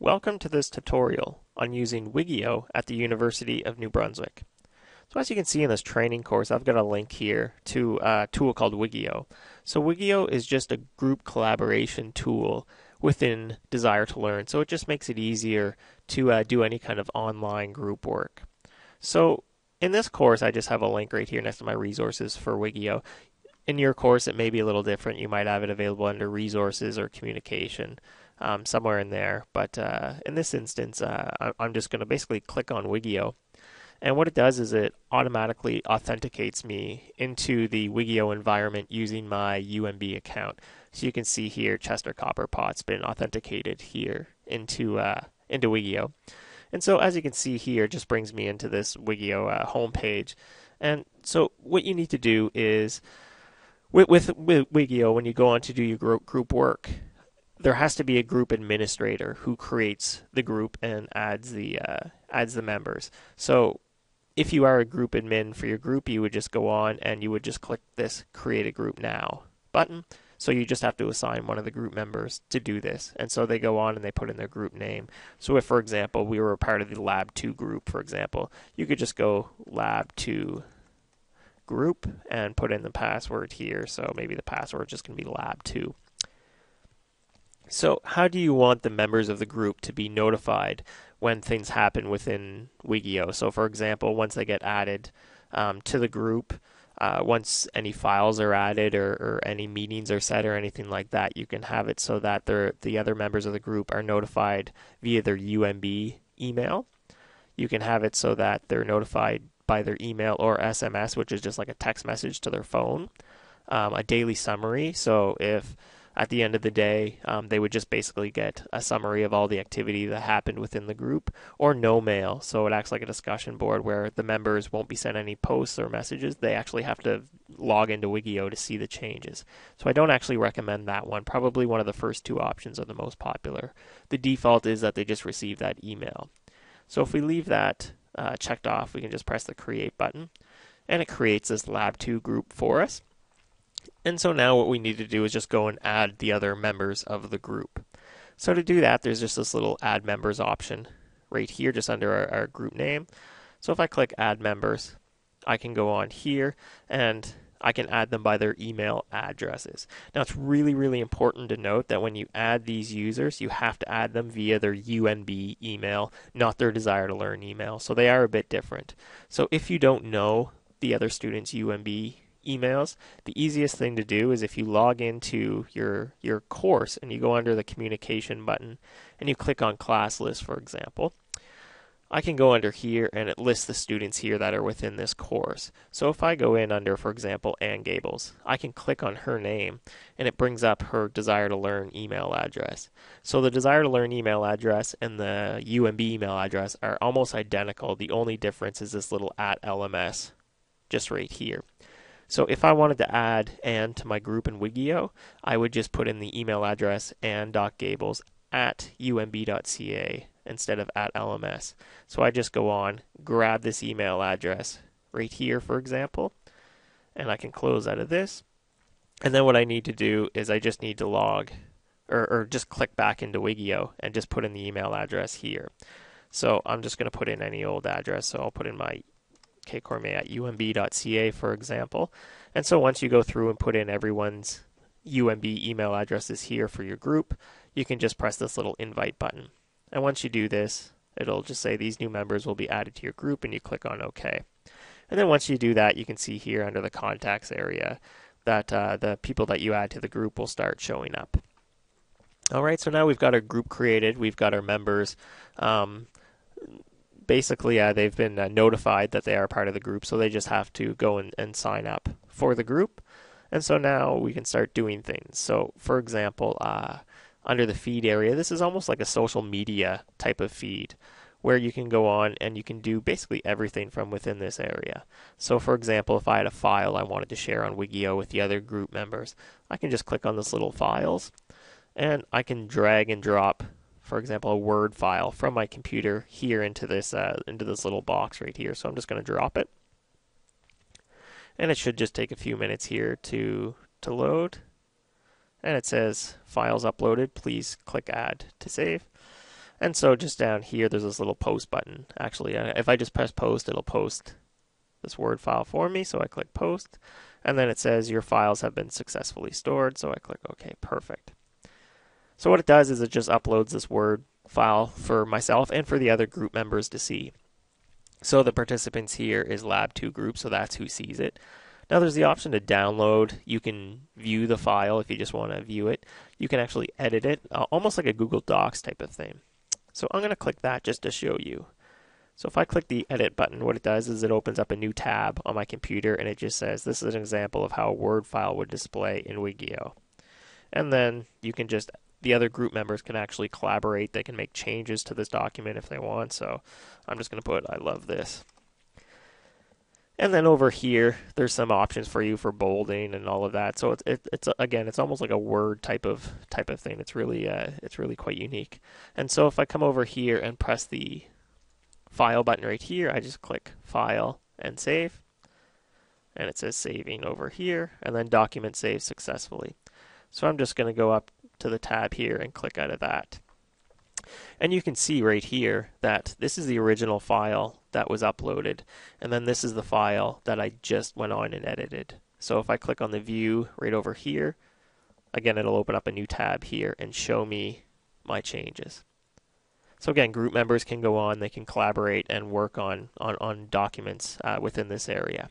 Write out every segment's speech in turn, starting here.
Welcome to this tutorial on using Wiggio at the University of New Brunswick. So as you can see in this training course, I've got a link here to a tool called Wiggio. So Wiggio is just a group collaboration tool within Desire to Learn. So it just makes it easier to do any kind of online group work. So in this course, I just have a link right here next to my resources for Wiggio. In your course, it may be a little different. You might have it available under resources or communication. Somewhere in there. But in this instance, I'm just going to basically click on Wiggio. And what it does is it automatically authenticates me into the Wiggio environment using my UNB account. So you can see here, Chester Copperpot's been authenticated here into Wiggio. And so as you can see here, it just brings me into this Wiggio homepage. And so what you need to do is, with Wiggio, when you go on to do your group work, there has to be a group administrator who creates the group and adds the members. So if you are a group admin for your group, you would just go on and you would just click this Create a Group Now button. So you just have to assign one of the group members to do this. And so they go on and they put in their group name. So if, for example, we were a part of the Lab 2 group, for example, you could just go Lab 2 group and put in the password here. So maybe the password is just going to be Lab 2. So how do you want the members of the group to be notified when things happen within Wiggio? So for example, once they get added to the group, once any files are added or any meetings are set or anything like that, you can have it so that the other members of the group are notified via their UNB email. You can have it so that they're notified by their email or SMS, which is just like a text message to their phone. A daily summary, so if at the end of the day, they would just basically get a summary of all the activity that happened within the group, or no mail. So it acts like a discussion board where the members won't be sent any posts or messages. They actually have to log into Wiggio to see the changes. So I don't actually recommend that one. Probably one of the first two options are the most popular. The default is that they just receive that email. So if we leave that checked off, we can just press the Create button, and it creates this Lab 2 group for us. And so now what we need to do is just go and add the other members of the group. So to do that, there's just this little Add Members option right here, just under our group name. So if I click Add Members, I can go on here and I can add them by their email addresses. Now it's really, really important to note that when you add these users, you have to add them via their UNB email, not their Desire to Learn email. So they are a bit different. So if you don't know the other students' UNB emails, the easiest thing to do is if you log into your course and you go under the communication button and you click on class list, for example, I can go under here and it lists the students here that are within this course. So if I go in under, for example, Ann Gables, I can click on her name and it brings up her Desire to Learn email address. So the Desire to Learn email address and the UNB email address are almost identical. The only difference is this little @LMS just right here. So if I wanted to add Ann to my group in Wiggio, I would just put in the email address ann.gables@umb.ca instead of @LMS. So I just go on, grab this email address right here, for example, and I can close out of this. And then what I need to do is I just need to log or just click back into Wiggio and just put in the email address here. So I'm just going to put in any old address. So I'll put in my kcormier@umb.ca, for example. And so once you go through and put in everyone's UNB email addresses here for your group, you can just press this little invite button. And once you do this, it'll just say these new members will be added to your group, and you click on OK. And then once you do that, you can see here under the contacts area that the people that you add to the group will start showing up. All right, so now we've got our group created. We've got our members. Basically, they've been notified that they are part of the group, so they just have to go and sign up for the group. And so now we can start doing things. So, for example, under the feed area, this is almost like a social media type of feed where you can go on and you can do basically everything from within this area. So, for example, if I had a file I wanted to share on Wiggio with the other group members, I can just click on this little files and I can drag and drop, for example, a Word file from my computer here into this little box right here. So I'm just going to drop it. And it should just take a few minutes here to load. And it says files uploaded. Please click add to save. And so just down here, there's this little post button. Actually, if I just press post, it'll post this Word file for me. So I click post, and then it says your files have been successfully stored. So I click OK, perfect. So what it does is it just uploads this Word file for myself and for the other group members to see. So the participants here is Lab 2 group, so that's who sees it. Now there's the option to download. You can view the file if you just want to view it. You can actually edit it, almost like a Google Docs type of thing. So I'm going to click that just to show you. So if I click the edit button, what it does is it opens up a new tab on my computer, and it just says this is an example of how a Word file would display in Wiggio. And then you can just, the other group members can actually collaborate. They can make changes to this document if they want. So I'm just going to put I love this. And then over here, there's some options for you for bolding and all of that. So it's again, it's almost like a Word type of thing. It's really quite unique. And so if I come over here and press the File button right here, I just click File and Save. And it says saving over here, and then document saved successfully. So I'm just going to go up to the tab here and click out of that. And you can see right here that this is the original file that was uploaded, and then this is the file that I just went on and edited. So if I click on the view right over here, again it'll open up a new tab here and show me my changes. So again, group members can go on, they can collaborate and work on documents within this area.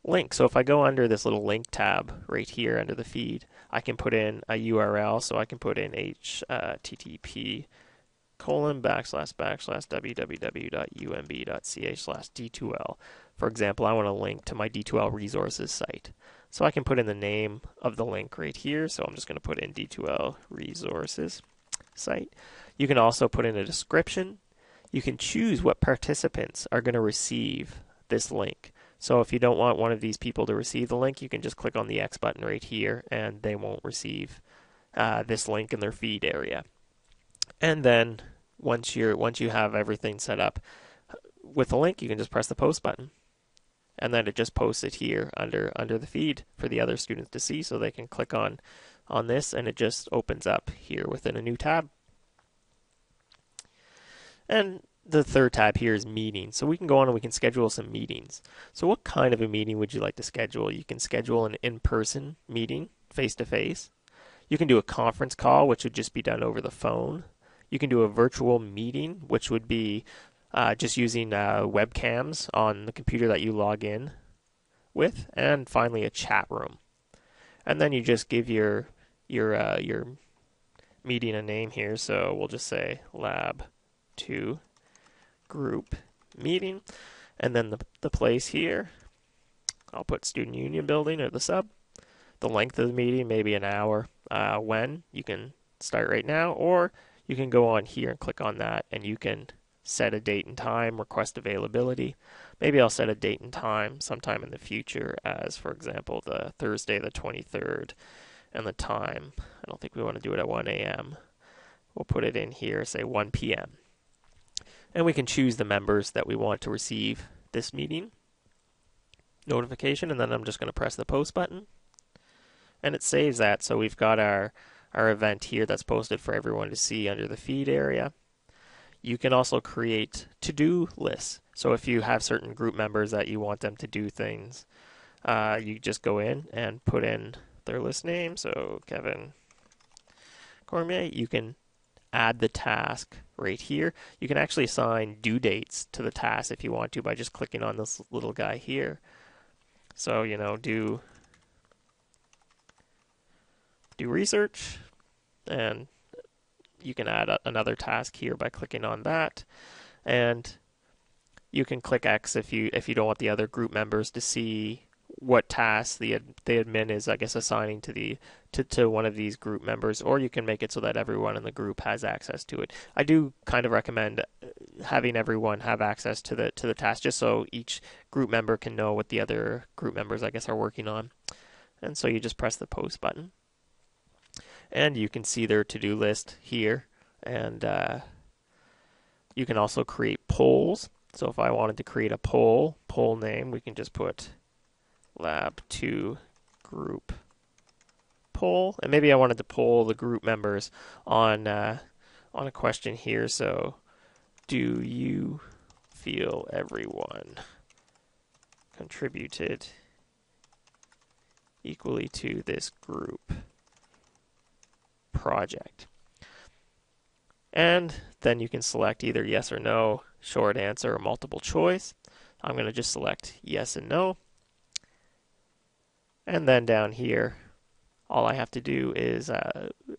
Link. So if I go under this little link tab right here under the feed, I can put in a URL. So I can put in http://www.unb.ca/D2L. For example, I want to link to my D2L resources site. So I can put in the name of the link right here. So I'm just going to put in D2L resources site. You can also put in a description. You can choose what participants are going to receive this link. So if you don't want one of these people to receive the link, you can just click on the X button right here, and they won't receive this link in their feed area. And then once you have everything set up with the link, you can just press the post button, and then it just posts it here under the feed for the other students to see, so they can click on this, and it just opens up here within a new tab. And the third tab here is meetings. So we can go on and we can schedule some meetings. So what kind of a meeting would you like to schedule? You can schedule an in-person meeting, face-to-face. You can do a conference call, which would just be done over the phone. You can do a virtual meeting, which would be just using webcams on the computer that you log in with. And finally, a chat room. And then you just give your meeting a name here. So we'll just say Lab 2 group meeting, and then the place here, I'll put student union building or the sub. The length of the meeting, maybe an hour. When, you can start right now, or you can go on here and click on that, and you can set a date and time, request availability. Maybe I'll set a date and time sometime in the future, as for example the Thursday the 23rd, and the time, I don't think we want to do it at 1 a.m. We'll put it in here, say 1 p.m. And we can choose the members that we want to receive this meeting notification, and then I'm just going to press the post button, and it saves that. So we've got our event here that's posted for everyone to see under the feed area. You can also create to-do lists. So if you have certain group members that you want them to do things, you just go in and put in their list name. So Kevin Cormier, you can add the task right here. You can actually assign due dates to the task if you want to by just clicking on this little guy here. So, do research, and you can add another task here by clicking on that. And you can click X if you don't want the other group members to see what task the admin is, I guess, assigning to one of these group members, or you can make it so that everyone in the group has access to it. I do kind of recommend having everyone have access to the task, just so each group member can know what the other group members, I guess, are working on. And so you just press the post button, and you can see their to-do list here, and you can also create polls. So if I wanted to create a poll name, we can just put Lab 2 group poll, and maybe I wanted to poll the group members on on a question here. So, do you feel everyone contributed equally to this group project? And then you can select either yes or no, short answer, or multiple choice. I'm going to just select yes and no. And then down here, all I have to do is,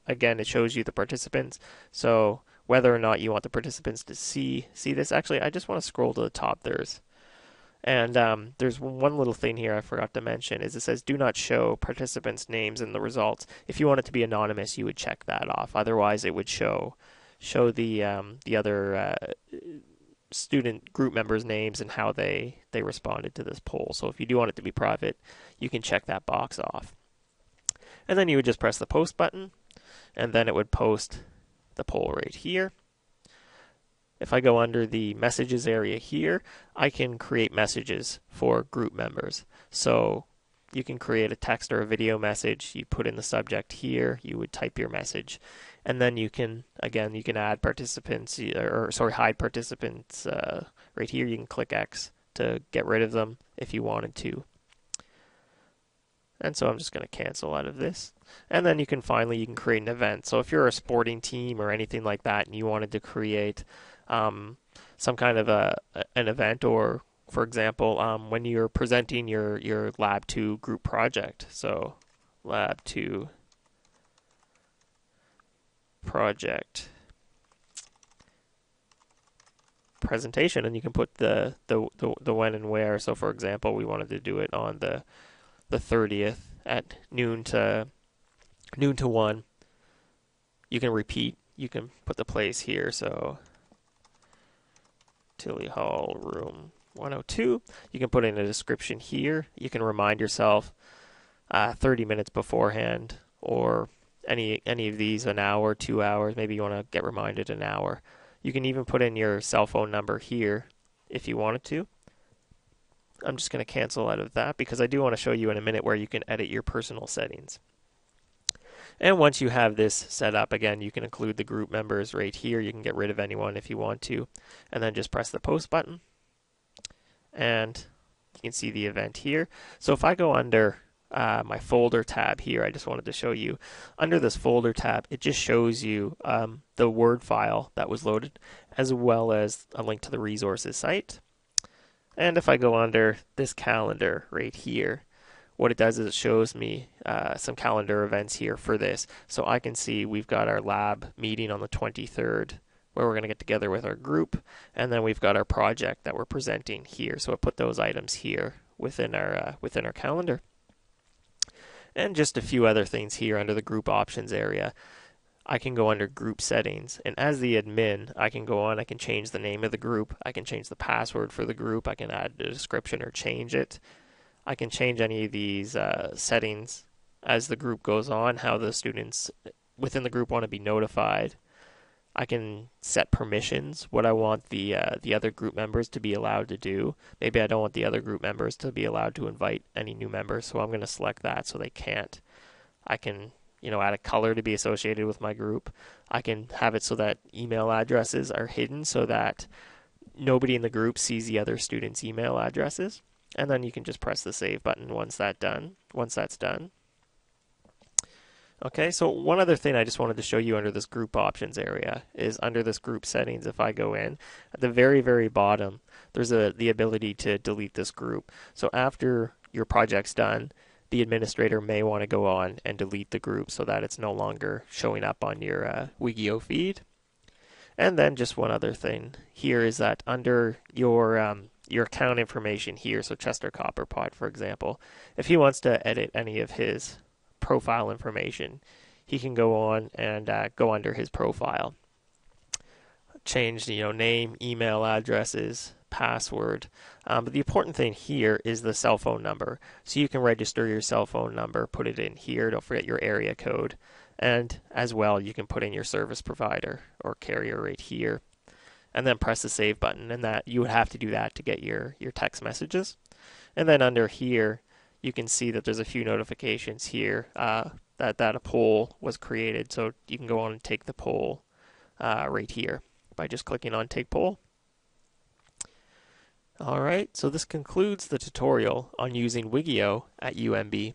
again, it shows you the participants. So whether or not you want the participants to see this. Actually, I just want to scroll to the top. There's one little thing here I forgot to mention is it says do not show participants' names in the results. If you want it to be anonymous, you would check that off. Otherwise, it would show the other student group members' names and how they responded to this poll. So if you do want it to be private, you can check that box off. And then you would just press the post button, and then it would post the poll right here. If I go under the messages area here, I can create messages for group members. So you can create a text or a video message. You put in the subject here, you would type your message, and then you can add participants, hide participants right here. You can click X to get rid of them if you wanted to. And so I'm just going to cancel out of this. And then you can create an event. So if you're a sporting team or anything like that and you wanted to create some kind of an event, or for example, when you're presenting your Lab 2 group project. So Lab 2 project presentation, and you can put the when and where. So for example, we wanted to do it on the 30th at noon to 1. You can repeat. You can put the place here. So Tilly Hall, room 102. You can put in a description here. You can remind yourself 30 minutes beforehand, or any of these, an hour, 2 hours. Maybe you want to get reminded an hour. You can even put in your cell phone number here if you wanted to. I'm just going to cancel out of that because I do want to show you in a minute where you can edit your personal settings. And once you have this set up, again, you can include the group members right here. You can get rid of anyone if you want to, and then just press the post button. And you can see the event here. So if I go under my folder tab here, I just wanted to show you, under this folder tab, it just shows you the Word file that was loaded, as well as a link to the resources site. And if I go under this calendar right here, what it does is it shows me some calendar events here for this. So I can see we've got our lab meeting on the 23rd, where we're going to get together with our group, and then we've got our project that we're presenting here. So I put those items here within our calendar. And just a few other things here under the group options area. I can go under group settings, and as the admin, I can go on, I can change the name of the group, I can change the password for the group, I can add a description or change it. I can change any of these settings as the group goes on, how the students within the group want to be notified. I can set permissions, what I want the other group members to be allowed to do. Maybe I don't want the other group members to be allowed to invite any new members, so I'm going to select that so they can't. I can add a color to be associated with my group. I can have it so that email addresses are hidden so that nobody in the group sees the other students' email addresses. And then you can just press the save button once that's done. Okay, so one other thing I just wanted to show you under this group options area is under this group settings. If I go in, at the very, very bottom, there's the ability to delete this group. So after your project's done, the administrator may want to go on and delete the group so that it's no longer showing up on your Wiggio feed. And then just one other thing here is that under your account information here, so Chester Copperpot, for example, if he wants to edit any of his profile information, he can go on and go under his profile, change name, email addresses, password. But the important thing here is the cell phone number. So you can register your cell phone number, put it in here. Don't forget your area code, and as well you can put in your service provider or carrier right here, and then press the save button. And that you would have to do that to get your text messages. And then under here, you can see that there's a few notifications here that a poll was created. So you can go on and take the poll right here by just clicking on Take Poll. Alright, so this concludes the tutorial on using Wiggio at UNB.